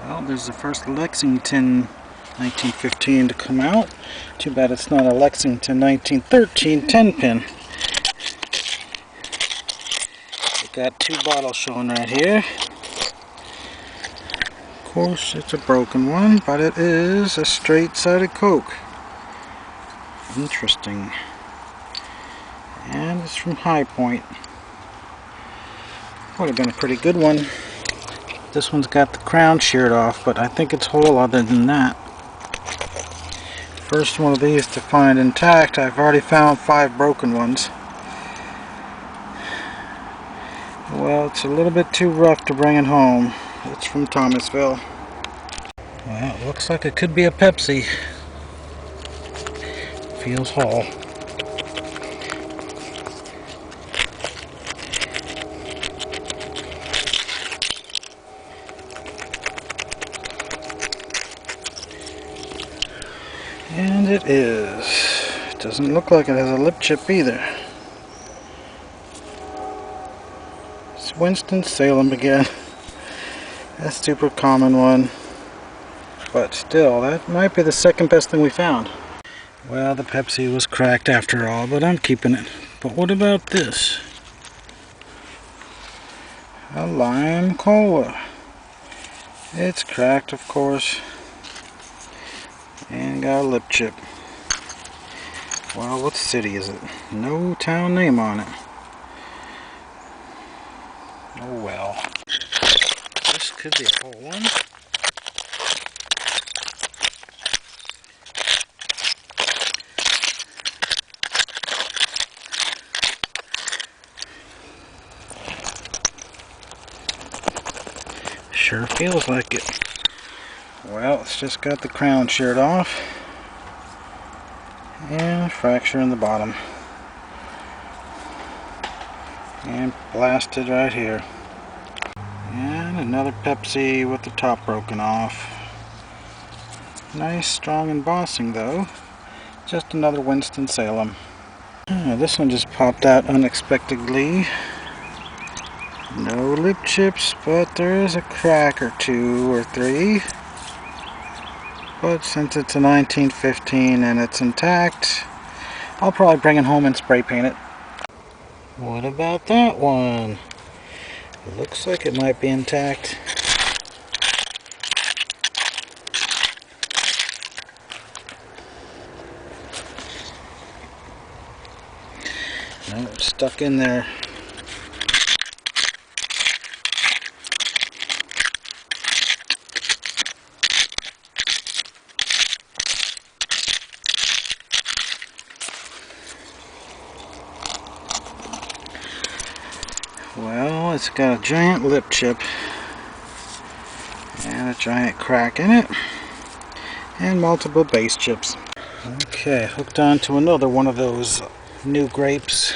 Well, there's the first Lexington 1915 to come out. Too bad it's not a Lexington 1913 10-pin. We got two bottles showing right here. Of course, it's a broken one, but it is a straight-sided Coke. Interesting. And it's from High Point. Would have been a pretty good one. This one's got the crown sheared off, but I think it's whole other than that. First one of these to find intact. I've already found 5 broken ones. Well, it's a little bit too rough to bring it home. It's from Thomasville. Well, it looks like it could be a Pepsi. Feels whole. And it is. It doesn't look like it has a lip chip either. It's Winston-Salem again. A super common one. But still, that might be the second best thing we found. Well, the Pepsi was cracked after all, but I'm keeping it. But what about this? A lime cola. It's cracked, of course. And got a lip chip. Well, what city is it? No town name on it. Oh well. This could be a whole one. Sure feels like it. Well, it's just got the crown sheared off and a fracture in the bottom and blasted right here, and another Pepsi with the top broken off. Nice strong embossing though. Just another Winston-Salem. This one just popped out unexpectedly. No lip chips, but there is a crack or 2 or 3. But since it's a 1915 and it's intact, I'll probably bring it home and spray paint it. What about that one? It looks like it might be intact. No, it's stuck in there. Well, it's got a giant lip chip and a giant crack in it and multiple base chips. Okay, hooked on to another one of those new grapes.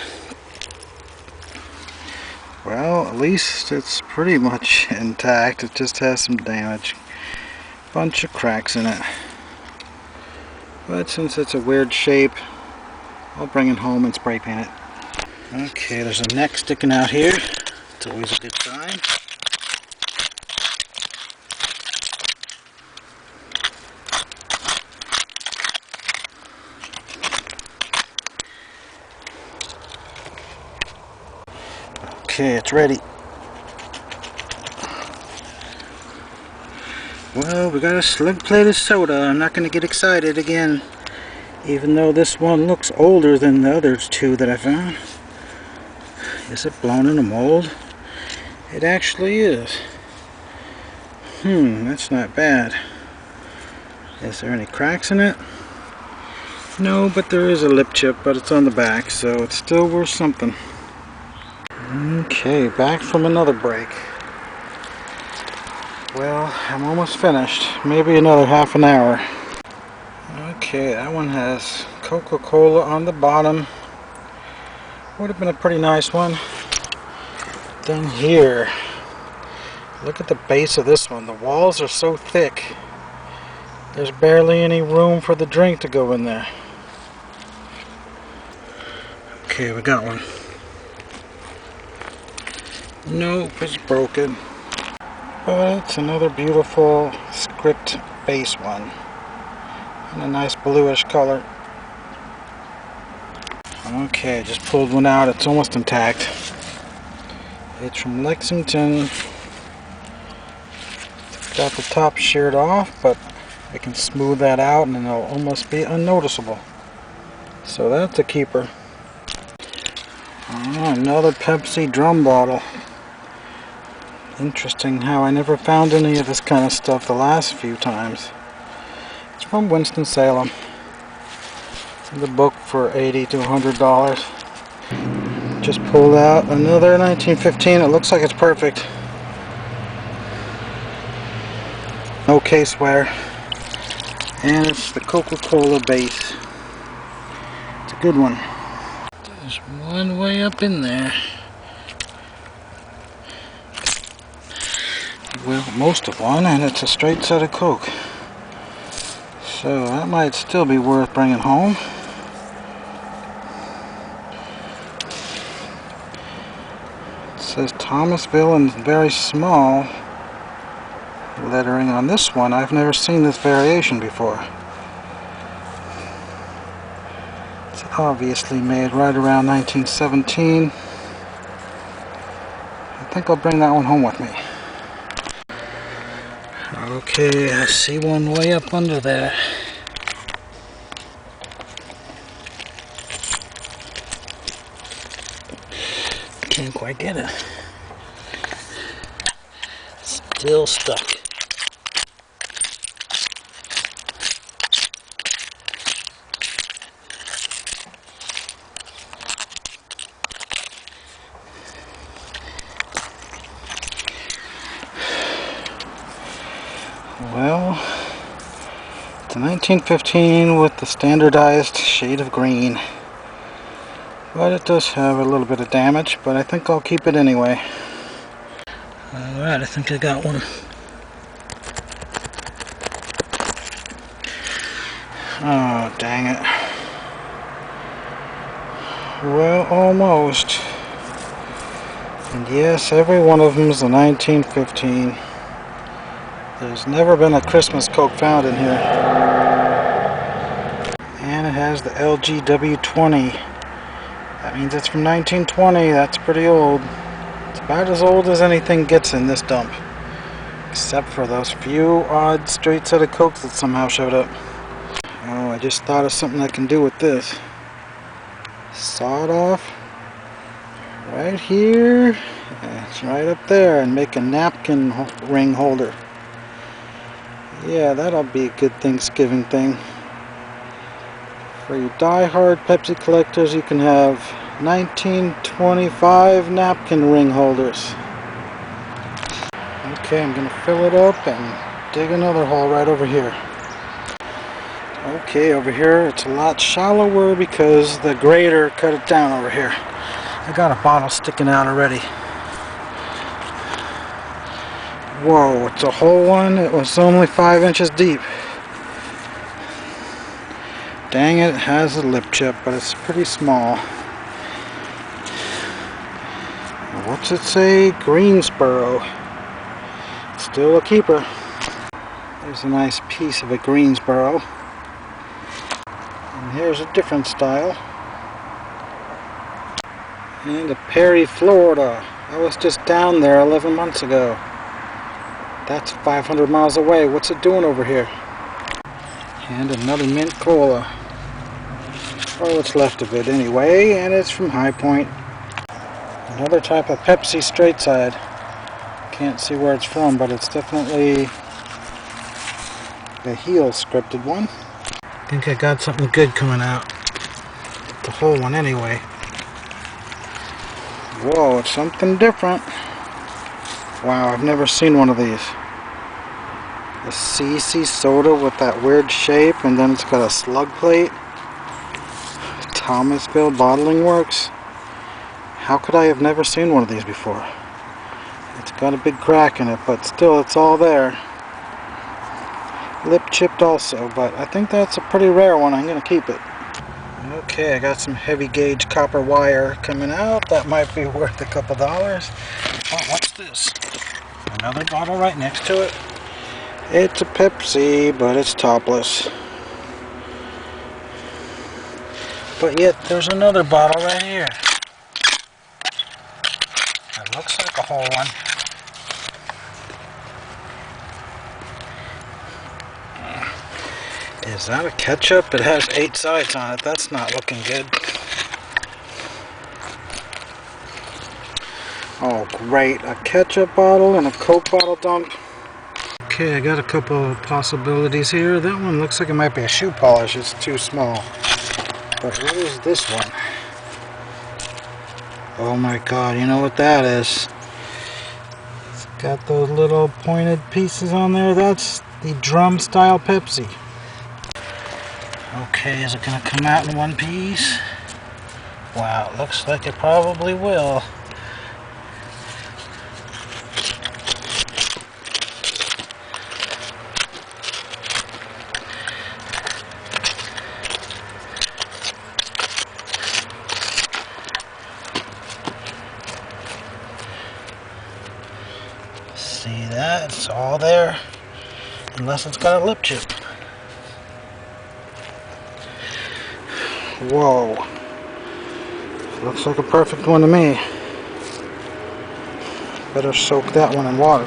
Well, at least it's pretty much intact. It just has some damage. Bunch of cracks in it. But since it's a weird shape, I'll bring it home and spray paint it. Okay, there's a neck sticking out here. It's always a good sign. Okay, it's ready. Well, we got a slug plate of soda. I'm not going to get excited again, even though this one looks older than the other 2 that I found. Is it blown in a mold? It actually is. That's not bad. Is there any cracks in it? No, but there is a lip chip, but it's on the back, so it's still worth something. Okay, back from another break. Well, I'm almost finished. Maybe another half an hour. Okay, that one has Coca-Cola on the bottom. Would have been a pretty nice one. Then here, look at the base of this one. The walls are so thick. There's barely any room for the drink to go in there. Okay, we got one. Nope, it's broken. But it's another beautiful script base one. And a nice bluish color. Okay, just pulled one out. It's almost intact. It's from Lexington. Got the top sheared off, but I can smooth that out and it'll almost be unnoticeable. So that's a keeper. Another Pepsi drum bottle. Interesting how I never found any of this kind of stuff the last few times. It's from Winston-Salem. It's in the book for $80 to $100. Just pulled out another 1915. It looks like it's perfect. No case wear. And it's the Coca-Cola base. It's a good one. There's one way up in there. Well, most of one, and it's a straight set of Coke. So that might still be worth bringing home. It says Thomasville in very small lettering on this one. I've never seen this variation before. It's obviously made right around 1917. I think I'll bring that one home with me. Okay, I see one way up under there. Can't quite get it. Still stuck. Well, it's a 1915 with the standardized shade of green. But it does have a little bit of damage, but I think I'll keep it anyway. Alright, I think I got one. Oh, dang it. Well, almost. And yes, every one of them is a 1915. There's never been a Christmas Coke found in here. And it has the LGW20. That means it's from 1920. That's pretty old. It's about as old as anything gets in this dump. Except for those few odd straight set of Cokes that somehow showed up. Oh, I just thought of something I can do with this. Saw it off. Right here. It's right up there. And make a napkin ring holder. Yeah, that'll be a good Thanksgiving thing. For you die-hard Pepsi collectors, you can have 1925 napkin ring holders. Okay, I'm going to fill it up and dig another hole right over here. Okay, over here it's a lot shallower because the grader cut it down over here. I got a bottle sticking out already. Whoa, it's a whole one. It was only 5 inches deep. Dang it, it has a lip chip, but it's pretty small. What's it say? Greensboro. Still a keeper. There's a nice piece of a Greensboro. And here's a different style. And a Perry, Florida. I was just down there 11 months ago. That's 500 miles away. What's it doing over here? And another mint cola. Or what's left of it anyway, and it's from High Point. Another type of Pepsi straight side. Can't see where it's from, but it's definitely the heel scripted one. I think I got something good coming out. The whole one anyway. Whoa, it's something different. Wow, I've never seen one of these. A CC soda with that weird shape, and then it's got a slug plate. Thomasville Bottling Works. How could I have never seen one of these before? It's got a big crack in it, but still it's all there. Lip chipped also, but I think that's a pretty rare one. I'm going to keep it. Okay, I got some heavy gauge copper wire coming out. That might be worth a couple dollars. Oh, what's this? Another bottle right next to it. It's a Pepsi, but it's topless. But yet there's another bottle right here. It looks like a whole one. Is that a ketchup? It has 8 sides on it. That's not looking good. Oh great, a ketchup bottle and a Coke bottle dump. Okay, I got a couple of possibilities here. That one looks like it might be a shoe polish. It's too small. But what is this one? Oh my god, you know what that is? It's got those little pointed pieces on there. That's the drum style Pepsi. Okay, is it going to come out in one piece? Wow, it looks like it probably will. See that? It's all there. Unless it's got a lip chip. Whoa. Looks like a perfect one to me. Better soak that one in water.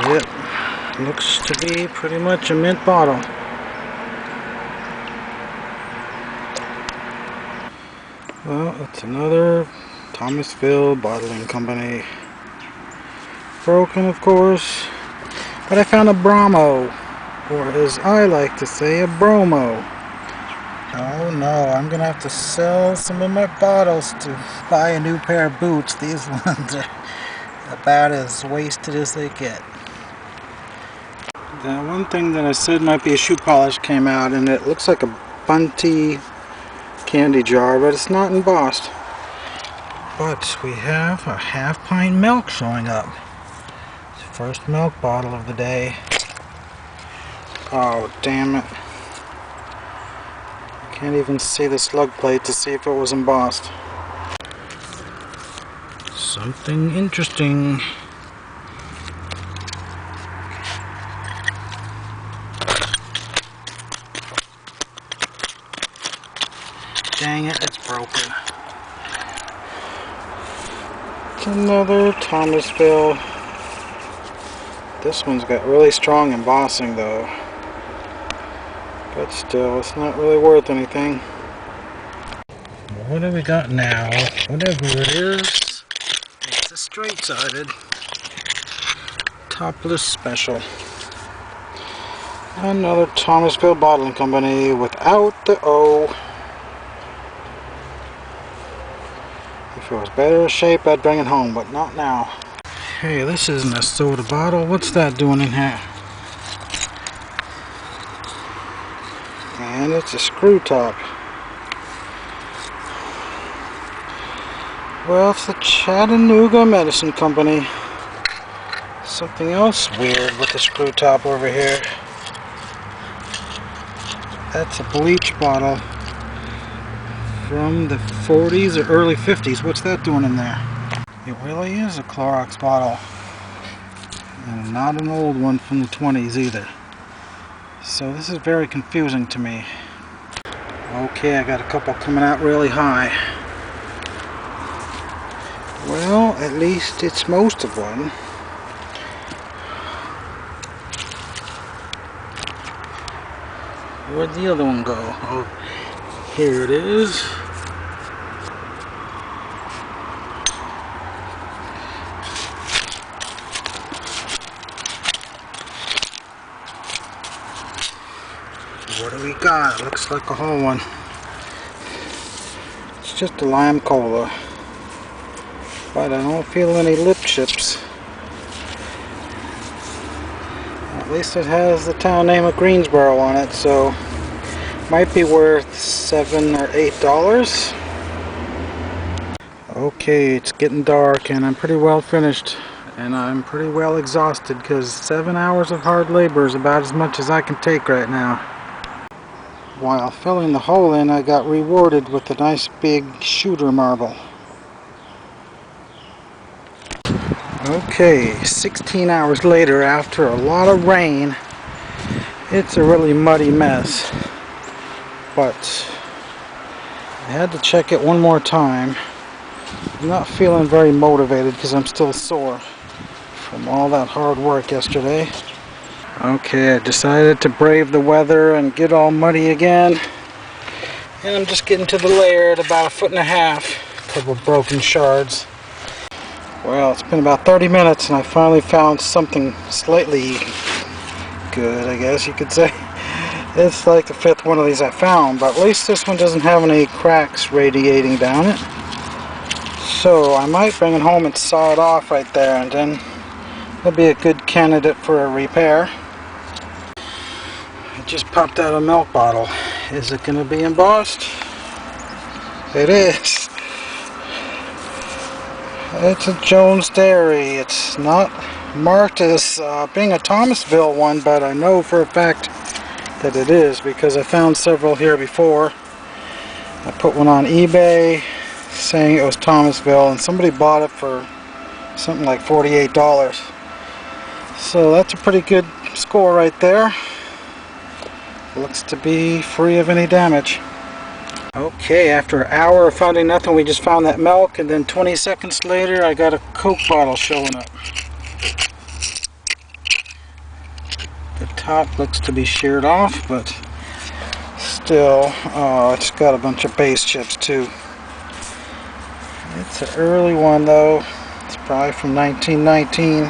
Yep. Looks to be pretty much a mint bottle. Well, it's another Thomasville bottling company. Broken, of course. But I found a Bromo. Or as I like to say, a Bromo. Oh no, I'm gonna have to sell some of my bottles to buy a new pair of boots. These ones are about as wasted as they get. The one thing that I said might be a shoe polish came out, and it looks like a Bunty candy jar, but it's not embossed. But we have a half-pint milk showing up. It's the first milk bottle of the day. Oh, damn it. I can't even see the slug plate to see if it was embossed. Something interesting. Dang it, it's broken. It's another Thomasville. This one's got really strong embossing though. But still, it's not really worth anything. What do we got now? Whatever it is, it's a straight-sided topless special. Another Thomasville bottling company without the O. If it was better shape, I'd bring it home, but not now. Hey, this isn't a soda bottle. What's that doing in here? And it's a screw top. Well, it's the Chattanooga Medicine Company. Something else weird with the screw top over here. That's a bleach bottle from the 40s or early 50s. What's that doing in there? It really is a Clorox bottle. And not an old one from the 20s either. So this is very confusing to me. Okay, I got a couple coming out really high. Well, at least it's most of one. Where'd the other one go? Oh, here it is. What do we got? Looks like a whole one. It's just a lime cola. But I don't feel any lip chips. At least it has the town name of Greensboro on it, so might be worth $7 or $8. Okay, it's getting dark and I'm pretty well finished. And I'm pretty well exhausted because 7 hours of hard labor is about as much as I can take right now. While filling the hole in, I got rewarded with a nice big shooter marble. Okay, 16 hours later, after a lot of rain, it's a really muddy mess, but I had to check it one more time. I'm not feeling very motivated because I'm still sore from all that hard work yesterday. Okay, I decided to brave the weather and get all muddy again, and I'm just getting to the layer at about 1.5 feet, a couple of broken shards. Well, it's been about 30 minutes and I finally found something slightly good, I guess you could say. It's like the 5th one of these I found, but at least this one doesn't have any cracks radiating down it. So I might bring it home and saw it off right there, and then it'll be a good candidate for a repair. I just popped out a milk bottle. Is it going to be embossed? It is. It's a Jones Dairy. It's not marked as being a Thomasville one, but I know for a fact that it is because I found several here before. I put one on eBay saying it was Thomasville, and somebody bought it for something like $48. So that's a pretty good score right there. Looks to be free of any damage. Okay, after an hour of finding nothing, we just found that milk, and then 20 seconds later I got a Coke bottle showing up. The top looks to be sheared off, but still, oh, it's got a bunch of base chips too. It's an early one though. It's probably from 1919.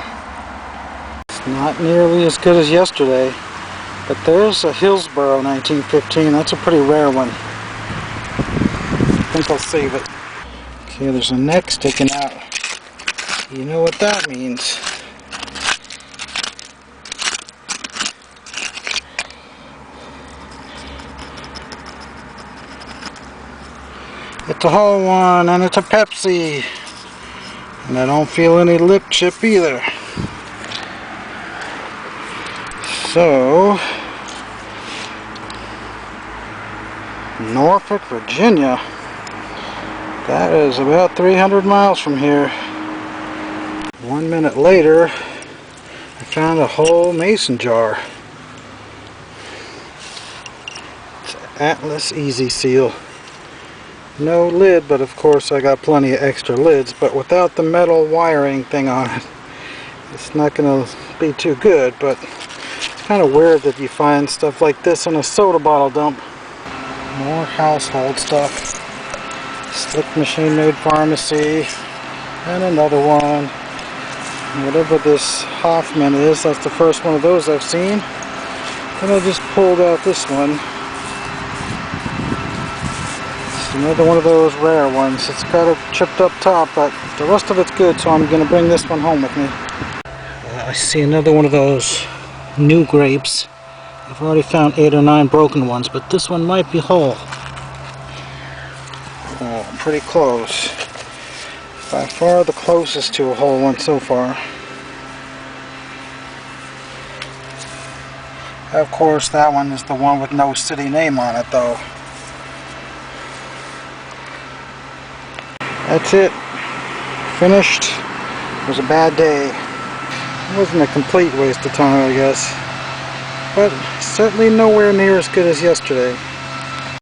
It's not nearly as good as yesterday, but there's a Hillsborough 1915. That's a pretty rare one. I think I'll save it. Okay, there's a neck sticking out. You know what that means. It's a whole one, and it's a Pepsi. And I don't feel any lip chip either. So, Norfolk, Virginia. That is about 300 miles from here. 1 minute later, I found a whole mason jar. It's Atlas Easy Seal. No lid, but of course I got plenty of extra lids, but without the metal wiring thing on it, it's not going to be too good. But it's kind of weird that you find stuff like this in a soda bottle dump. More household stuff. Slick Machine Made Pharmacy, and another one. Whatever this Hoffman is, that's the first one of those I've seen. And I just pulled out this one. It's another one of those rare ones. It's got a chipped up top, but the rest of it's good, so I'm going to bring this one home with me. I see another one of those new grapes. I've already found 8 or 9 broken ones, but this one might be whole. Oh, pretty close. By far the closest to a whole one so far. Of course, that one is the one with no city name on it, though. That's it. Finished. It was a bad day. It wasn't a complete waste of time, I guess. But certainly nowhere near as good as yesterday.